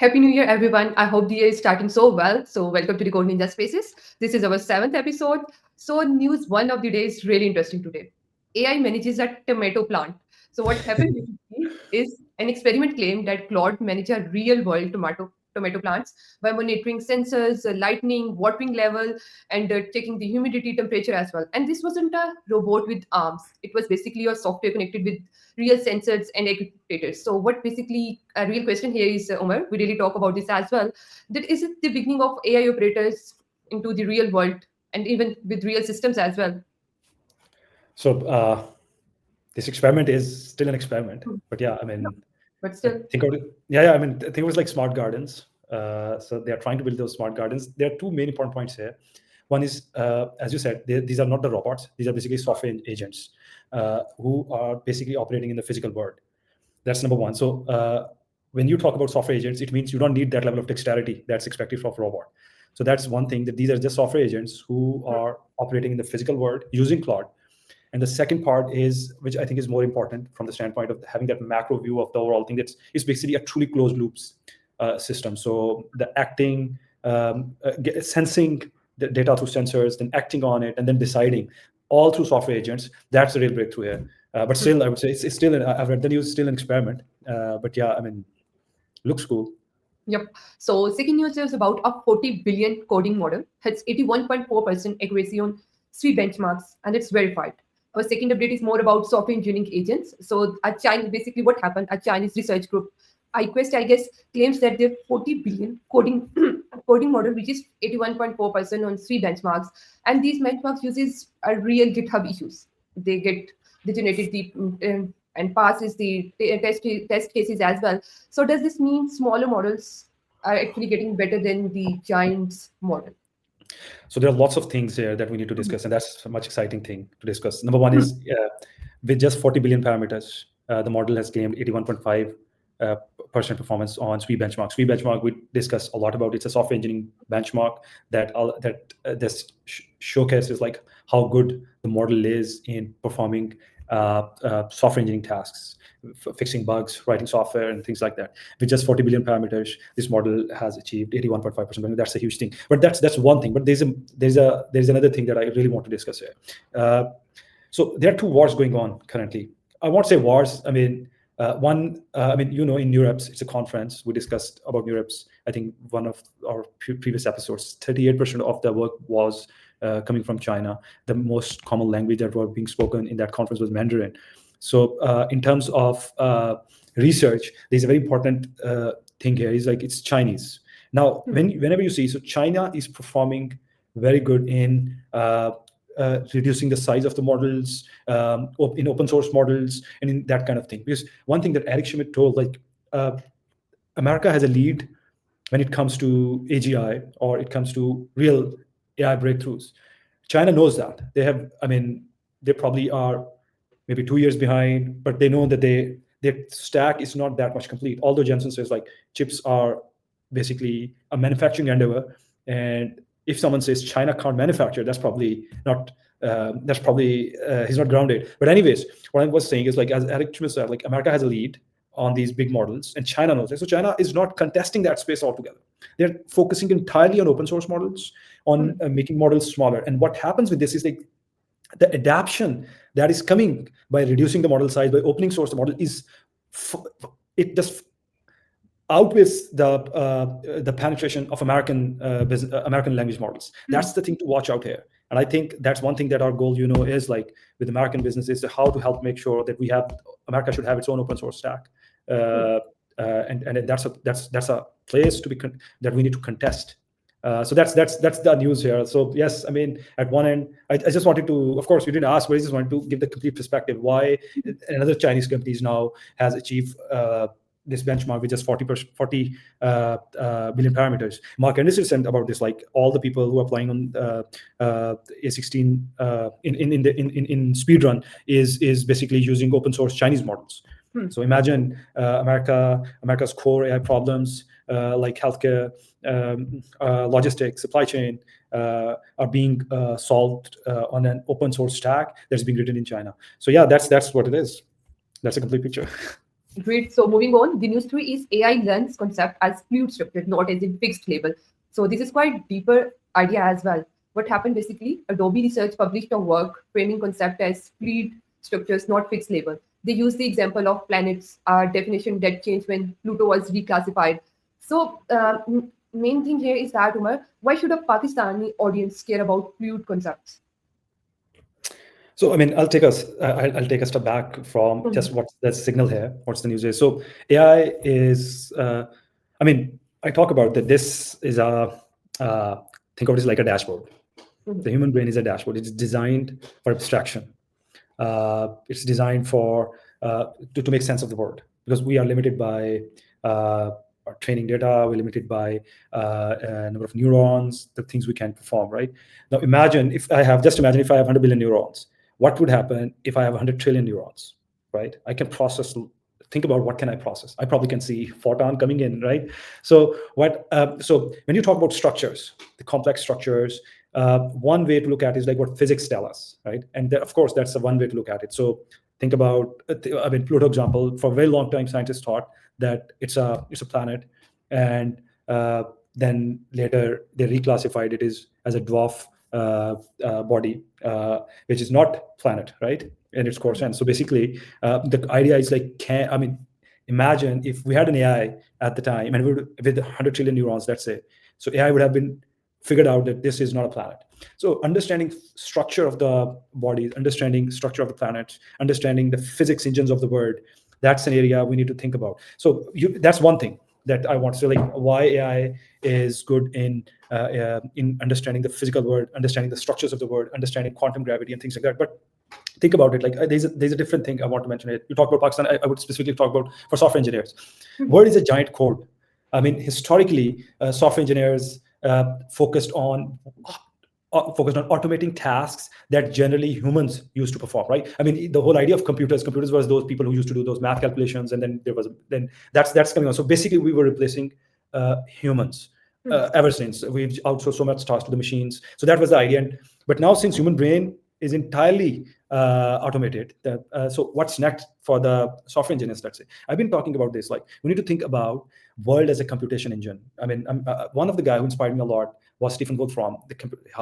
Happy New Year, everyone. I hope the year is starting so well. So, welcome to the Code Ninja Spaces. This is our seventh episode. So, news one of the day is really interesting today. AI manages a tomato plant. So, what happened recently is an experiment claimed that Claude managed a real world tomato plants by monitoring sensors, lighting, watering level, and checking the humidity temperature as well. And this wasn't a robot with arms, it was basically a software connected with real sensors and actuators. So, what basically a real question here is, Omar, we really talk about this as well. That is it the beginning of AI operators into the real world and even with real systems as well? So this experiment is still an experiment, Hmm. but yeah, I No, mean, but still. think of it. Yeah, I mean, think it was like smart gardens. So they are trying to build those smart gardens. There are two main important points here. One is, as you said, these are not the robots. These are basically software agents who are basically operating in the physical world. That's number one. So when you talk about software agents, it means you don't need that level of dexterity that's expected from a robot. So that's one thing, that these are just software agents who are operating in the physical world using Claude. And the second part is, which I think is more important from the standpoint of having that macro view of the overall thing, it's basically a truly closed loops system. So the acting, sensing the data through sensors, then acting on it, and then deciding all through software agents. That's the real breakthrough here. But still, I would say it's still, I've read the news, still an experiment. But yeah, I mean, looks cool. Yep. So second news is about a 40 billion coding model, has 81.4% accuracy on three benchmarks, and it's verified. Our second update is more about software engineering agents. So a Chinese, basically what happened, a Chinese research group, iQuest, I guess, claims that their 40 billion coding coding model reaches 81.4% on three benchmarks. And these benchmarks uses a real GitHub issues. They generated the and passes the test cases as well. So does this mean smaller models are actually getting better than the giants model? So there are lots of things here that we need to discuss, and that's a much exciting thing to discuss. Number one is, with just 40 billion parameters, the model has claimed 81.5 percent performance on SWE-benchmark. SWE-benchmark, we discussed a lot about. It's a software engineering benchmark this showcases like how good the model is in performing software engineering tasks, fixing bugs, writing software, and things like that. With just 40 billion parameters, this model has achieved 81.5%. That's a huge thing. But that's one thing. But there's another thing that I really want to discuss here. So there are two wars going on currently. I won't say wars. I mean, I mean, in NeurIPS, it's a conference. We discussed about NeurIPS. I think one of our previous episodes, 38% of the work was coming from China. The most common language that was being spoken in that conference was Mandarin. So in terms of research, there's a very important thing here. Is like it's Chinese. Now, whenever you see, so China is performing very good in reducing the size of the models, in open source models, and in that kind of thing. Because one thing that Eric Schmidt told, like America has a lead when it comes to AGI or it comes to real AI breakthroughs. China knows that. They probably are maybe 2 years behind, but they know that their stack is not that much complete. Although Jensen says like chips are basically a manufacturing endeavor, and if someone says China can't manufacture, that's probably not. He's not grounded. But anyways, what I was saying is like, as Eric Schmidt said, like America has a lead on these big models, and China knows it. So China is not contesting that space altogether. They're focusing entirely on open source models, on making models smaller. And what happens with this is like the adaption that is coming by reducing the model size, by opening source the model, it just outweighs the penetration of American language models. That's the thing to watch out here. And I think that's one thing that our goal, is like with American businesses, is how to help make sure that America should have its own open source stack, and that's a place that we need to contest. So that's the news here. So yes, I mean, at one end, I just wanted to, of course, you didn't ask, but I just wanted to give the complete perspective why another Chinese companies now has achieved this benchmark with just 40 billion parameters. Mark Anderson said about this, like all the people who are applying on A16 in speedrun is basically using open source Chinese models. So imagine America's core AI problems like healthcare, logistics, supply chain are being solved on an open source stack that's being written in China. So yeah, that's what it is. That's a complete picture. Great. So moving on, the news three is AI learns concept as fluid structure, not as in fixed label. So this is quite deeper idea as well. What happened basically? Adobe Research published a work framing concept as fluid structures, not fixed label. They use the example of planets, definition that changed when Pluto was reclassified. So main thing here is that Umar, why should a Pakistani audience care about fluid concepts? So, I mean, I'll take a step back from Mhm. just what's the signal here, what's the news is. So, AI is, I mean, I talk about that. This is uh, think of it as like a dashboard. Mhm. The human brain is a dashboard. It's designed for abstraction. It's designed for to make sense of the world, because we are limited by our training data. We're limited by a number of neurons, the things we can perform. Right now, imagine if I have 100 billion neurons. What would happen if I have 100 trillion neurons? Right, I can process. Think about what can I process. I probably can see photon coming in, right? So so when you talk about structures, the complex structures, one way to look at it is like what physics tell us, right? And of course, that's the one way to look at it. So think about, I mean, Pluto example. For a very long time, scientists thought that it's a planet, and then later they reclassified it as a dwarf body, which is not planet, right? In its core sense. So basically, the idea is like, I mean, imagine if we had an AI at the time, and with 100 trillion neurons, let's say. So AI would have been figured out that this is not a planet. So understanding structure of the bodies, understanding structure of the planets, understanding the physics engines of the world, that's an area we need to think about. So that's one thing that I want to say, like why AI is good in understanding the physical world, understanding the structures of the world, understanding quantum gravity and things like that. But think about it, like there's a different thing I want to mention. It you talk about Pakistan, I would specifically talk about for software engineers. Word is a giant code. I mean, historically, software engineers focused on automating tasks that generally humans used to perform, right? I mean, the whole idea of computers was those people who used to do those math calculations, and then that's coming on. So basically, we were replacing humans. Ever since we've outsourced so much tasks to the machines, so that was the idea. But now, since human brain is entirely automated, so what's next for the software engineers? Let's say I've been talking about this. Like, we need to think about world as a computation engine. I mean, one of the guys who inspired me a lot was Stephen Wolfram,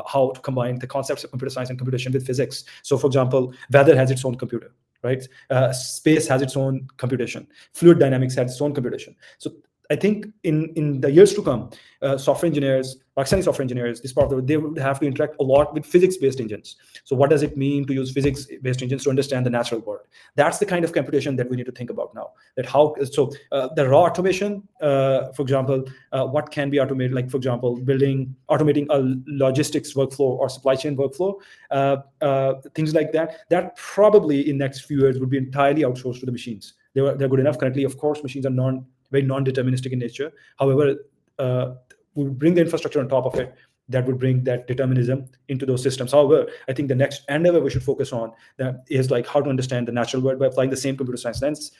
how to combine the concepts of computer science and computation with physics. So, for example, weather has its own computer, right? Space has its own computation. Fluid dynamics has its own computation. So, I think in the years to come, software engineers, Pakistani software engineers, this part of the world, they would have to interact a lot with physics-based engines. So what does it mean to use physics-based engines to understand the natural world? That's the kind of computation that we need to think about now. The raw automation, for example, what can be automated? Like, for example, automating a logistics workflow or supply chain workflow, things like that. That probably in next few years would be entirely outsourced to the machines. They're good enough currently. Of course, machines are very non-deterministic in nature. However, we bring the infrastructure on top of it that would bring that determinism into those systems. However, I think the next endeavor we should focus on that is like how to understand the natural world by applying the same computer science lens.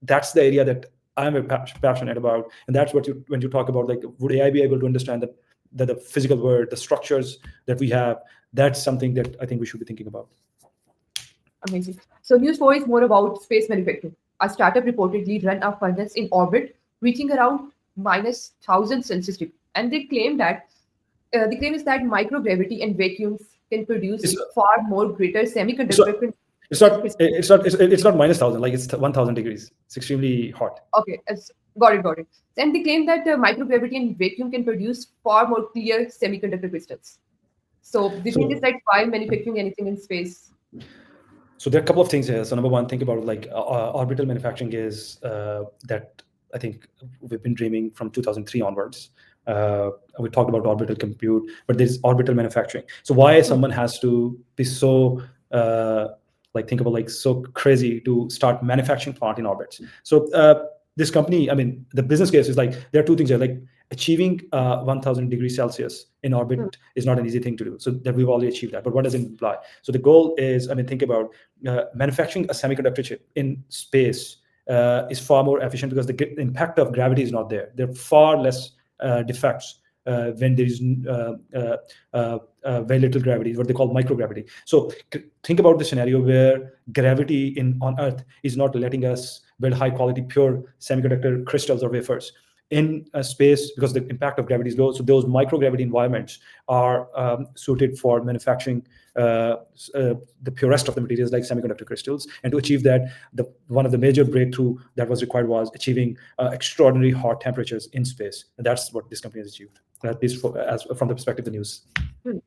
That's the area that I'm very passionate about, and that's when you talk about like, would AI be able to understand the physical world, the structures that we have? That's something that I think we should be thinking about. Amazing. So news four is more about space manufacturing. A startup reportedly ran a furnace in orbit, reaching around minus 1,000 Celsius degree. And they claim that the claim is that microgravity and vacuums can produce It's far more greater it's not semiconductor. it's not minus 1,000, like it's 1,000 degrees. It's extremely hot. Okay, got it. And they claim that microgravity and vacuum can produce far more clear semiconductor crystals. So the thing is So that why manufacturing anything in space? So there are a couple of things here. So number one, think about like orbital manufacturing is that I think we've been dreaming from 2003 onwards. We talked about orbital compute, but there's orbital manufacturing. So why someone has to be so like think about like so crazy to start manufacturing plant in orbits? So this company, I mean, the business case is like there are two things here. Like achieving 1,000 degrees Celsius in Hmm. orbit is not an easy thing to do. So that we've already achieved that. But what does it imply? So the goal is, I mean, think about manufacturing a semiconductor chip in space is far more efficient because the impact of gravity is not there. There are far less defects when there is very little gravity, what they call microgravity. So think about the scenario where gravity on Earth is not letting us build high quality pure semiconductor crystals or wafers in a space, because the impact of gravity is low. So those microgravity environments are suited for manufacturing the purest of the materials like semiconductor crystals. And to achieve that, one of the major breakthrough that was required was achieving extraordinary hot temperatures in space. And that's what this company has achieved, at least from the perspective of the news. Hmm.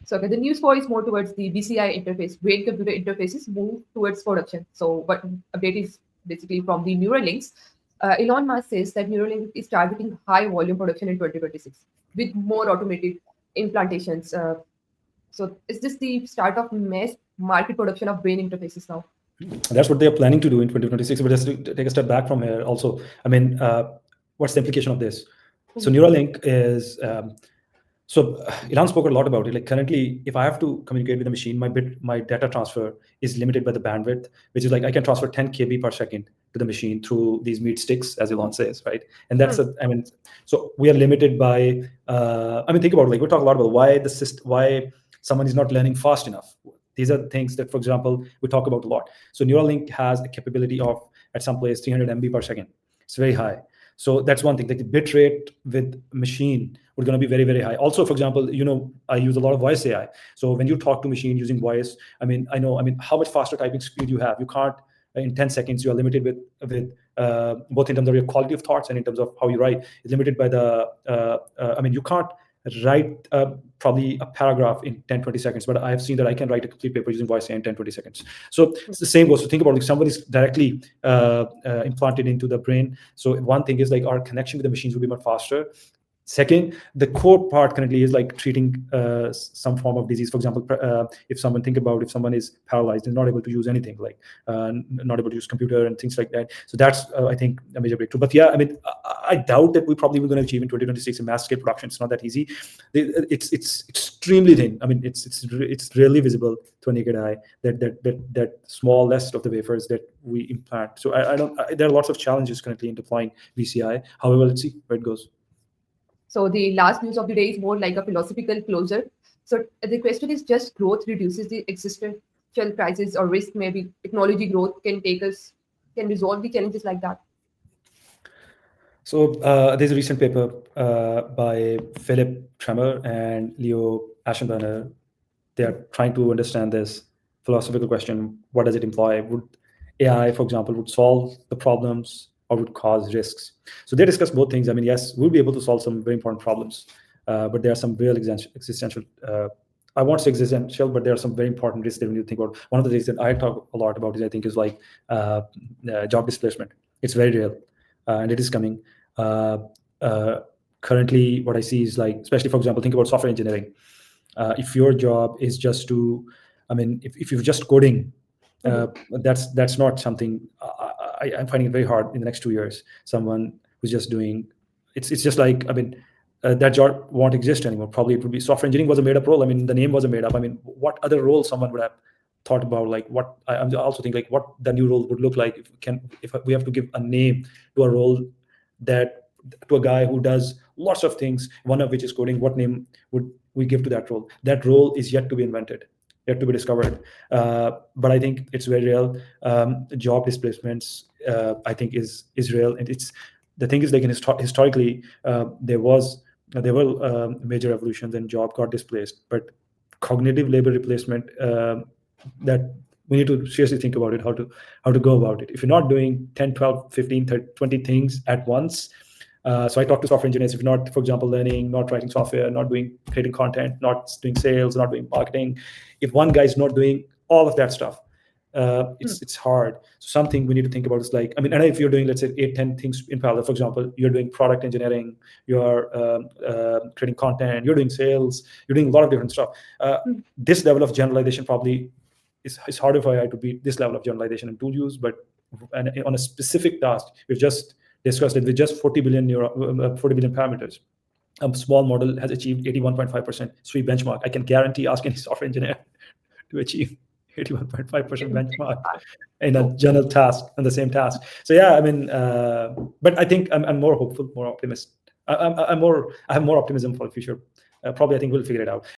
So okay, the news for is more towards the BCI interface, brain computer interfaces move towards production. So what update is basically from the Neuralinks. Elon Musk says that Neuralink is targeting high volume production in 2026 with more automated implantations. So is this the start of mass market production of brain interfaces now? That's what they're planning to do in 2026. But just to take a step back from here, also, I mean, what's the implication of this? So Neuralink is so Elon spoke a lot about it. Like currently, if I have to communicate with a machine, my data transfer is limited by the bandwidth, which is like I can transfer 10 kb per second to the machine through these meat sticks, as Elon says, right? And that's I mean, so we are limited by. I mean, think about it, like we talk a lot about why someone is not learning fast enough. These are things that, for example, we talk about a lot. So Neuralink has a capability of at some place 300 MB per second. It's very high. So that's one thing. Like the bit rate with machine we're going to be very, very high. Also, for example, I use a lot of voice AI. So when you talk to machine using voice, I mean, how much faster typing speed you have. You can't in 10 seconds. You are limited with both in terms of your quality of thoughts and in terms of how you write. It's limited by the. I mean, you can't write probably a paragraph in 10 20 seconds, but I have seen that I can write a complete paper using voice AI in 10 20 seconds. So it's the same goes. So think about like someone is directly implanted into the brain. So one thing is like our connection with the machines will be much faster. Second, the core part currently is like treating some form of disease. For example, if someone is paralyzed and not able to use anything, like not able to use computer and things like that. So that's I think a major breakthrough. But yeah, I mean, I doubt that we probably will going to achieve in 2026 a mass scale production. It's not that easy. It's extremely thin. I mean, it's really visible to a naked eye that small list of the wafers that we implant. So there are lots of challenges currently in deploying BCI. However, let's see where it goes. So the last news of the day is more like a philosophical closure. So the question is, just growth reduces the existential crisis or risk? Maybe technology growth can resolve the challenges like that. So there's a recent paper by Philip Tremor and Leo Aschenbrenner. They are trying to understand this philosophical question: what does it imply? Would AI, for example, would solve the problems or would cause risks? So they discuss both things. I mean, yes, we'll be able to solve some very important problems, but there are some real existential. I won't say existential, but there are some very important risks that we need to think about. One of the things that I talk a lot about is like job displacement. It's very real, and it is coming. Currently, what I see is like, especially for example, think about software engineering. If your job is just to, I mean, if you're just coding, that's not something I'm finding it very hard in the next 2 years. Someone who's just doing, it's just like, I mean, that job won't exist anymore. Probably it would be software engineering was a made up role. I mean, the name was a made up. I mean, what other role someone would have thought about? Like what I also think like what the new role would look like if we have to give a name to a role to a guy who does lots of things, one of which is coding. What name would we give to that role? That role is yet to be invented, yet to be discovered. But I think it's very real. Job displacements, I think, is real, and it's the thing is like historically there were major revolutions and job got displaced, but cognitive labor replacement that we need to seriously think about it, how to go about it. If you're not doing 10, 12, 15, 30, 20 things at once. So I talk to software engineers. If you're not, for example, learning, not writing software, not creating content, not doing sales, not doing marketing, if one guy is not doing all of that stuff, it's hard. So something we need to think about is like, I mean, and if you're doing, let's say 8, 10 things in parallel, for example, you're doing product engineering, you're creating content, you're doing sales, you're doing a lot of different stuff. This level of generalization probably it's harder for AI to beat this level of generalization and tool use, but on a specific task, we've just discussed it with just 40 billion parameters. A small model has achieved 81.5% SWE benchmark. I can guarantee ask any software engineer to achieve 81.5% benchmark in a general task, on the same task. So yeah, I mean, but I think I'm more hopeful, more optimistic. I have more optimism for the future. Probably I think we'll figure it out.